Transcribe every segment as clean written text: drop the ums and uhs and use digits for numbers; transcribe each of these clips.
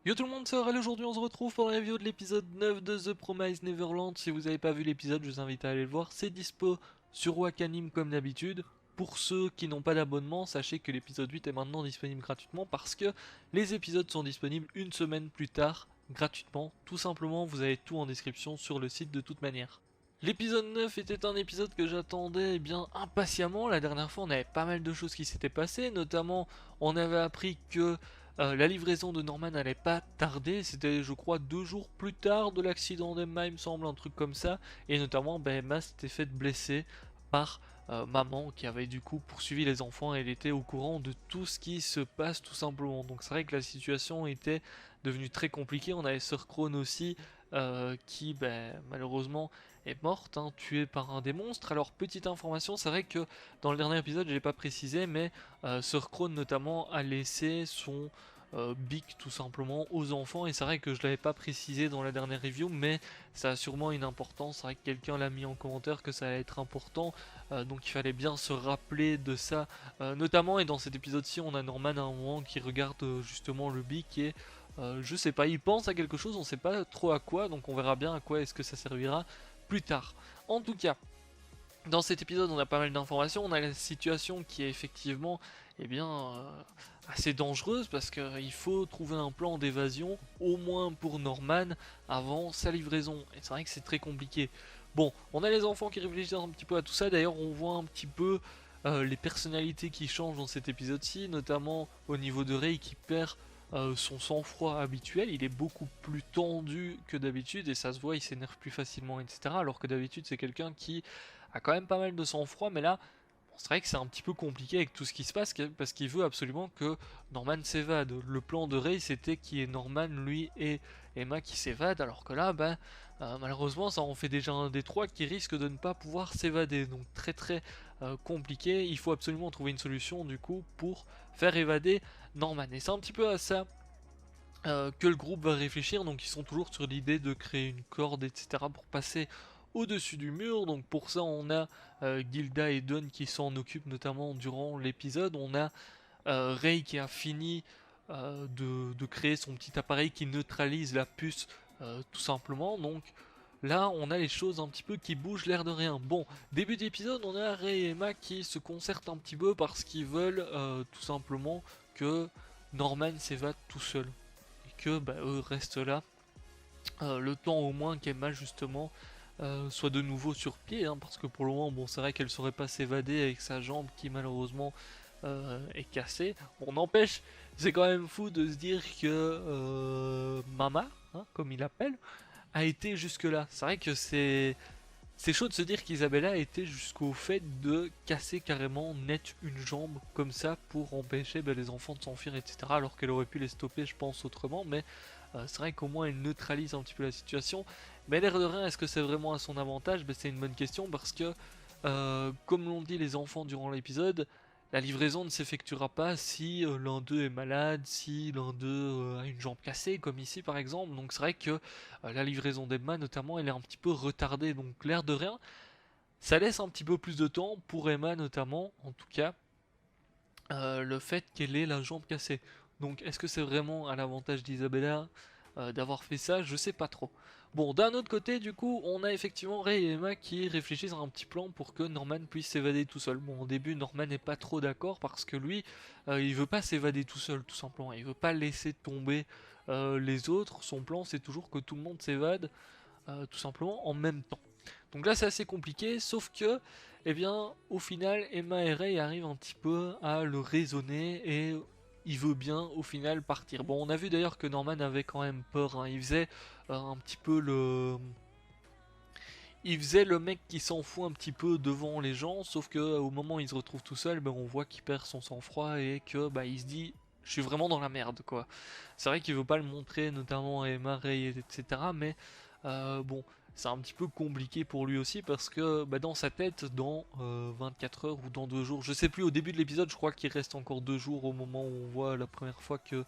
Yo tout le monde, c'est Aurel. Aujourd'hui on se retrouve pour la review de l'épisode 9 de The Promised Neverland. Si vous n'avez pas vu l'épisode, je vous invite à aller le voir. C'est dispo sur Wakanim comme d'habitude. Pour ceux qui n'ont pas d'abonnement, sachez que l'épisode 8 est maintenant disponible gratuitement parce que les épisodes sont disponibles une semaine plus tard gratuitement. Tout simplement, vous avez tout en description sur le site de toute manière. L'épisode 9 était un épisode que j'attendais bien impatiemment. La dernière fois, on avait pas mal de choses qui s'étaient passées, notamment on avait appris que la livraison de Norman n'allait pas tarder. C'était, je crois, 2 jours plus tard de l'accident d'Emma, il me semble, un truc comme ça. Et notamment, Emma s'était fait blesser par maman qui avait du coup poursuivi les enfants et elle était au courant de tout ce qui se passe tout simplement. Donc c'est vrai que la situation était devenue très compliquée. On avait Sir Crone aussi qui malheureusement est morte, hein, tuée par un des monstres. Alors petite information, c'est vrai que dans le dernier épisode je l'ai pas précisé, mais Sir Crone notamment a laissé son bic tout simplement aux enfants, et c'est vrai que je l'avais pas précisé dans la dernière review, mais ça a sûrement une importance. C'est vrai que quelqu'un l'a mis en commentaire que ça allait être important, donc il fallait bien se rappeler de ça, notamment. Et dans cet épisode-ci on a Norman à un moment qui regarde justement le bic et je sais pas, il pense à quelque chose, on sait pas trop à quoi, donc on verra bien à quoi est-ce que ça servira plus tard. En tout cas, dans cet épisode, on a pas mal d'informations. On a la situation qui est effectivement assez dangereuse parce qu'il faut trouver un plan d'évasion, au moins pour Norman, avant sa livraison. Et c'est vrai que c'est très compliqué. Bon, on a les enfants qui réfléchissent un petit peu à tout ça. D'ailleurs, on voit un petit peu les personnalités qui changent dans cet épisode-ci, notamment au niveau de Rey qui perd son sang-froid habituel. Il est beaucoup plus tendu que d'habitude et ça se voit, il s'énerve plus facilement, etc. Alors que d'habitude, c'est quelqu'un qui a quand même pas mal de sang-froid, mais là, bon, c'est vrai que c'est un petit peu compliqué avec tout ce qui se passe, parce qu'il veut absolument que Norman s'évade. Le plan de Rey, c'était qu'il y ait Norman, lui et Emma qui s'évadent, alors que là, malheureusement, ça en fait déjà un des trois qui risque de ne pas pouvoir s'évader. Donc très très compliqué. Il faut absolument trouver une solution, du coup, pour faire évader Norman. Et c'est un petit peu à ça que le groupe va réfléchir. Donc ils sont toujours sur l'idée de créer une corde, etc. pour passer au-dessus du mur. Donc pour ça on a Gilda et Dawn qui s'en occupent notamment durant l'épisode. On a Rey qui a fini de créer son petit appareil qui neutralise la puce tout simplement. Donc là on a les choses un petit peu qui bougent l'air de rien. Bon, début d'épisode, on a Rey et Emma qui se concertent un petit peu parce qu'ils veulent tout simplement que Norman s'évade tout seul et que eux restent là le temps au moins qu'Emma justement soit de nouveau sur pied, hein, parce que pour le moment, bon, c'est vrai qu'elle saurait pas s'évader avec sa jambe qui malheureusement est cassée. On n'empêche, c'est quand même fou de se dire que Mama, hein, comme il l'appelle, a été jusque là. C'est vrai que c'est chaud de se dire qu'Isabella a été jusqu'au fait de casser carrément net une jambe comme ça pour empêcher les enfants de s'enfuir, etc. Alors qu'elle aurait pu les stopper, je pense, autrement. Mais c'est vrai qu'au moins elle neutralise un petit peu la situation. Mais l'air de rien, est-ce que c'est vraiment à son avantage? C'est une bonne question parce que, comme l'ont dit les enfants durant l'épisode, la livraison ne s'effectuera pas si l'un d'eux est malade, si l'un d'eux a une jambe cassée, comme ici par exemple. Donc c'est vrai que la livraison d'Emma notamment, elle est un petit peu retardée. Donc l'air de rien, ça laisse un petit peu plus de temps pour Emma notamment, en tout cas, le fait qu'elle ait la jambe cassée. Donc est-ce que c'est vraiment à l'avantage d'Isabella d'avoir fait ça? Je sais pas trop. Bon, d'un autre côté, du coup, on a effectivement Ray et Emma qui réfléchissent à un petit plan pour que Norman puisse s'évader tout seul. Bon, au début, Norman n'est pas trop d'accord parce que lui, il veut pas s'évader tout seul, tout simplement. Il veut pas laisser tomber les autres. Son plan, c'est toujours que tout le monde s'évade, tout simplement en même temps. Donc là c'est assez compliqué, sauf que, eh bien, au final, Emma et Ray arrivent un petit peu à le raisonner et il veut bien au final partir. Bon, on a vu d'ailleurs que Norman avait quand même peur, hein. Il faisait un petit peu il faisait le mec qui s'en fout un petit peu devant les gens, sauf que au moment où il se retrouve tout seul, on voit qu'il perd son sang-froid et que il se dit je suis vraiment dans la merde quoi. C'est vrai qu'il veut pas le montrer, notamment à Emma, Ray, etc. Mais bon, c'est un petit peu compliqué pour lui aussi parce que dans sa tête, dans 24 heures ou dans 2 jours, je sais plus, au début de l'épisode, je crois qu'il reste encore 2 jours au moment où on voit la première fois que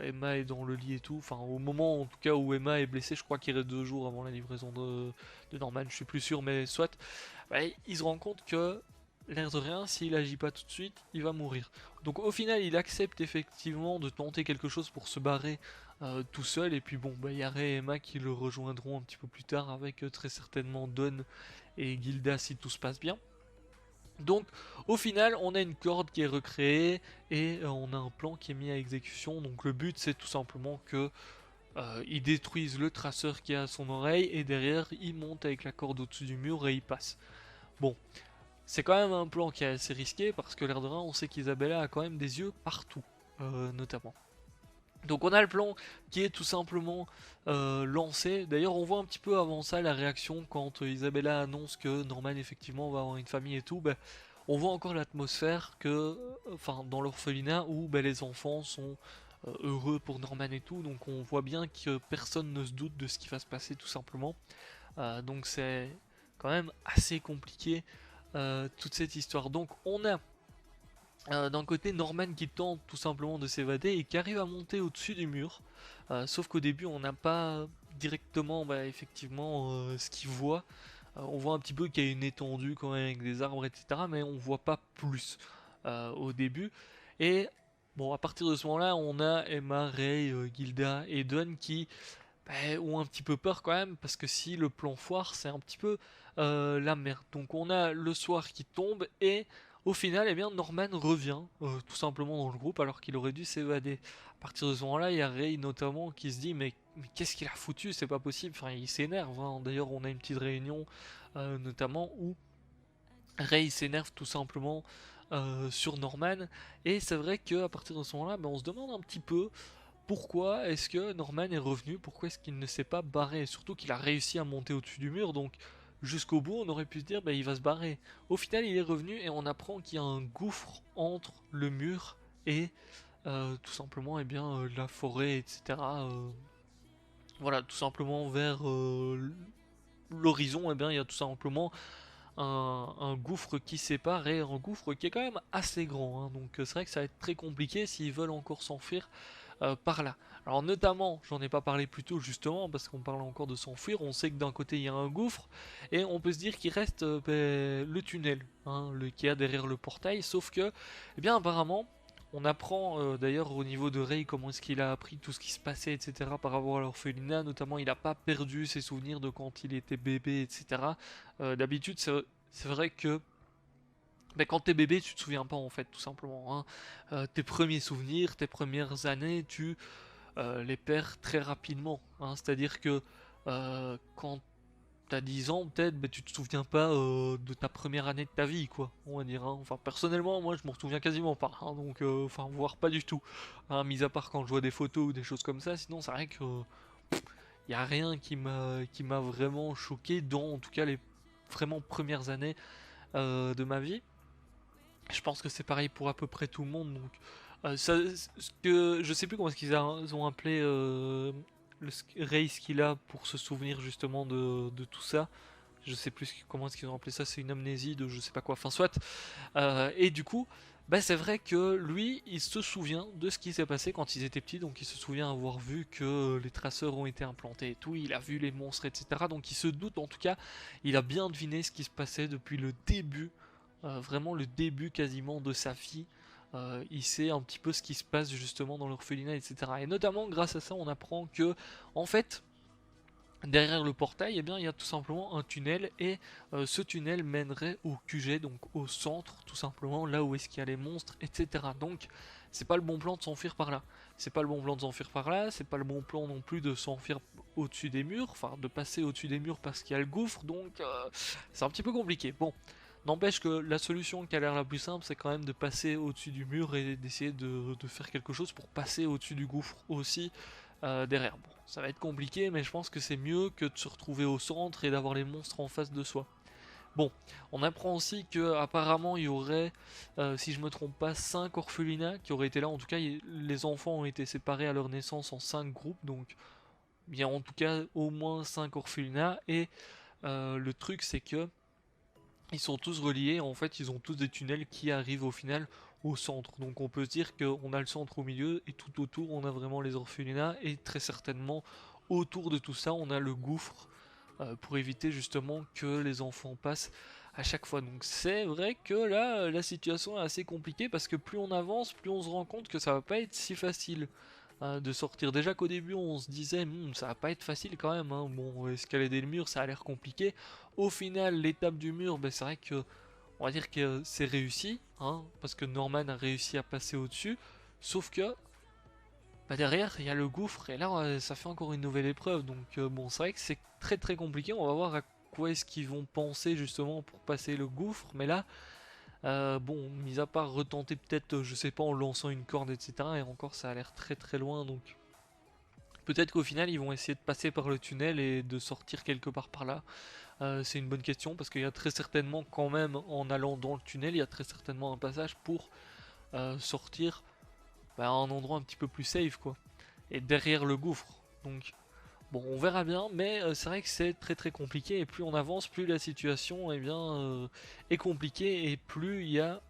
Emma est dans le lit et tout. Enfin, au moment en tout cas où Emma est blessée, je crois qu'il reste 2 jours avant la livraison de Norman, je suis plus sûr, mais soit. Ils se rendent compte que l'air de rien, s'il agit pas tout de suite, il va mourir. Donc au final, il accepte effectivement de tenter quelque chose pour se barrer tout seul. Et puis bon, bah, y a Ray et Emma qui le rejoindront un petit peu plus tard avec très certainement Don et Gilda si tout se passe bien. Donc au final, on a une corde qui est recréée et on a un plan qui est mis à exécution. Donc le but, c'est tout simplement que il détruise le traceur qui est à son oreille et derrière, il monte avec la corde au-dessus du mur et il passe. Bon, c'est quand même un plan qui est assez risqué parce que l'air de rien, on sait qu'Isabella a quand même des yeux partout, notamment. Donc on a le plan qui est tout simplement lancé. D'ailleurs, on voit un petit peu avant ça la réaction quand Isabella annonce que Norman effectivement va avoir une famille et tout. On voit encore l'atmosphère que, enfin, dans l'orphelinat où les enfants sont heureux pour Norman et tout. Donc on voit bien que personne ne se doute de ce qui va se passer tout simplement. Donc c'est quand même assez compliqué toute cette histoire. Donc on a d'un côté Norman qui tente tout simplement de s'évader et qui arrive à monter au-dessus du mur. Sauf qu'au début on n'a pas directement effectivement ce qu'il voit. On voit un petit peu qu'il y a une étendue quand même avec des arbres etc. Mais on voit pas plus au début. Et bon à partir de ce moment-là on a Emma, Ray, Gilda et Don qui ont un petit peu peur quand même parce que si le plan foire c'est un petit peu la merde. Donc on a le soir qui tombe et au final eh bien Norman revient tout simplement dans le groupe alors qu'il aurait dû s'évader. À partir de ce moment-là il y a Ray notamment qui se dit mais qu'est-ce qu'il a foutu, c'est pas possible, enfin il s'énerve hein. D'ailleurs on a une petite réunion notamment où Ray s'énerve tout simplement sur Norman et c'est vrai qu'à partir de ce moment-là on se demande un petit peu pourquoi est-ce que Norman est revenu, pourquoi est-ce qu'il ne s'est pas barré, surtout qu'il a réussi à monter au-dessus du mur, donc jusqu'au bout on aurait pu se dire il va se barrer. Au final il est revenu et on apprend qu'il y a un gouffre entre le mur et tout simplement la forêt, etc. Voilà, tout simplement vers l'horizon, il y a tout simplement un gouffre qui sépare et un gouffre qui est quand même assez grand, hein. Donc c'est vrai que ça va être très compliqué s'ils veulent encore s'enfuir par là. Alors notamment, j'en ai pas parlé plus tôt justement parce qu'on parle encore de s'enfuir, on sait que d'un côté il y a un gouffre et on peut se dire qu'il reste le tunnel hein, qu'il y a derrière le portail, sauf que, apparemment, on apprend d'ailleurs au niveau de Ray comment est-ce qu'il a appris tout ce qui se passait, etc. par rapport à l'orphelinat, notamment il n'a pas perdu ses souvenirs de quand il était bébé, etc. D'habitude, c'est vrai que quand t'es bébé, tu te souviens pas en fait, tout simplement, hein. Tes premiers souvenirs, tes premières années, tu les perds très rapidement, hein. C'est-à-dire que quand t'as 10 ans, peut-être, tu te souviens pas de ta première année de ta vie, quoi, on va dire, hein. Enfin, personnellement, moi, je m'en souviens quasiment pas, hein, donc, enfin, voire pas du tout, hein, mis à part quand je vois des photos ou des choses comme ça. Sinon, c'est vrai que y a rien qui m'a vraiment choqué dans, en tout cas, les vraiment premières années de ma vie. Je pense que c'est pareil pour à peu près tout le monde. Donc, je sais plus comment est-ce ils ont appelé le race qu'il a pour se souvenir justement de tout ça. Je sais plus comment est-ce qu'ils ont appelé ça. C'est une amnésie de je sais pas quoi. Enfin, soit. Et du coup, c'est vrai que lui, il se souvient de ce qui s'est passé quand ils étaient petits. Donc, il se souvient avoir vu que les traceurs ont été implantés et tout. Il a vu les monstres, etc. Donc, il se doute, en tout cas, il a bien deviné ce qui se passait depuis le début, vraiment le début quasiment de sa vie. Il sait un petit peu ce qui se passe justement dans l'orphelinat, etc. Et notamment grâce à ça, on apprend que, en fait, derrière le portail, il y a tout simplement un tunnel et ce tunnel mènerait au QG, donc au centre, tout simplement, là où est-ce qu'il y a les monstres, etc. Donc, c'est pas le bon plan de s'enfuir par là. C'est pas le bon plan de s'enfuir par là, c'est pas le bon plan non plus de s'enfuir au-dessus des murs, enfin de passer au-dessus des murs parce qu'il y a le gouffre, donc c'est un petit peu compliqué. Bon, n'empêche que la solution qui a l'air la plus simple, c'est quand même de passer au-dessus du mur et d'essayer de faire quelque chose pour passer au-dessus du gouffre aussi derrière. Bon, ça va être compliqué, mais je pense que c'est mieux que de se retrouver au centre et d'avoir les monstres en face de soi. Bon, on apprend aussi que apparemment il y aurait, si je me trompe pas, 5 orphelinats qui auraient été là. En tout cas, les enfants ont été séparés à leur naissance en 5 groupes, donc il y a en tout cas au moins 5 orphelinats. Et le truc, c'est que ils sont tous reliés, en fait ils ont tous des tunnels qui arrivent au final au centre. Donc on peut se dire qu'on a le centre au milieu et tout autour on a vraiment les orphelinats et très certainement autour de tout ça on a le gouffre pour éviter justement que les enfants passent à chaque fois. Donc c'est vrai que là, la situation est assez compliquée parce que plus on avance, plus on se rend compte que ça va pas être si facile de sortir. Déjà qu'au début on se disait ça va pas être facile quand même, hein. Bon, escalader le mur ça a l'air compliqué. Au final l'étape du mur, ben, c'est vrai que on va dire que c'est réussi, hein, parce que Norman a réussi à passer au-dessus, sauf que bah, derrière il y a le gouffre et là ça fait encore une nouvelle épreuve. Donc bon, c'est vrai que c'est très très compliqué. On va voir à quoi est-ce qu'ils vont penser justement pour passer le gouffre, mais là bon, mis à part retenter peut-être, je sais pas, en lançant une corde, etc. Et encore, ça a l'air très très loin, donc peut-être qu'au final, ils vont essayer de passer par le tunnel et de sortir quelque part par là. C'est une bonne question parce qu'il y a très certainement, quand même, en allant dans le tunnel, il y a très certainement un passage pour sortir à un endroit un petit peu plus safe, quoi. Et derrière le gouffre. Donc, bon, on verra bien, mais c'est vrai que c'est très très compliqué. Et plus on avance, plus la situation est compliquée et plus il y a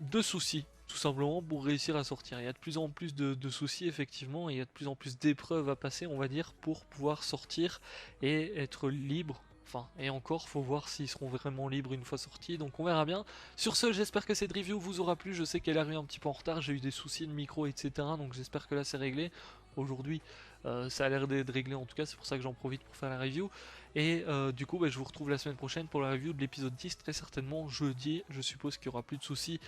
de soucis, tout simplement, pour réussir à sortir. Il y a de plus en plus de soucis, effectivement, et il y a de plus en plus d'épreuves à passer, on va dire, pour pouvoir sortir et être libre. Enfin, et encore, faut voir s'ils seront vraiment libres une fois sortis, donc on verra bien. Sur ce, j'espère que cette review vous aura plu. Je sais qu'elle arrive un petit peu en retard, j'ai eu des soucis de micro, etc. Donc j'espère que là c'est réglé. Aujourd'hui, ça a l'air d'être réglé en tout cas, c'est pour ça que j'en profite pour faire la review. Et du coup, bah, je vous retrouve la semaine prochaine pour la review de l'épisode 10, très certainement jeudi. Je suppose qu'il n'y aura plus de soucis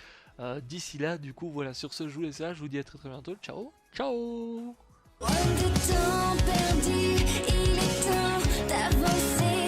d'ici là. Du coup, voilà, sur ce, je vous laisse là, je vous dis à très très bientôt. Ciao, ciao. De temps perdu, il est temps d'avancer.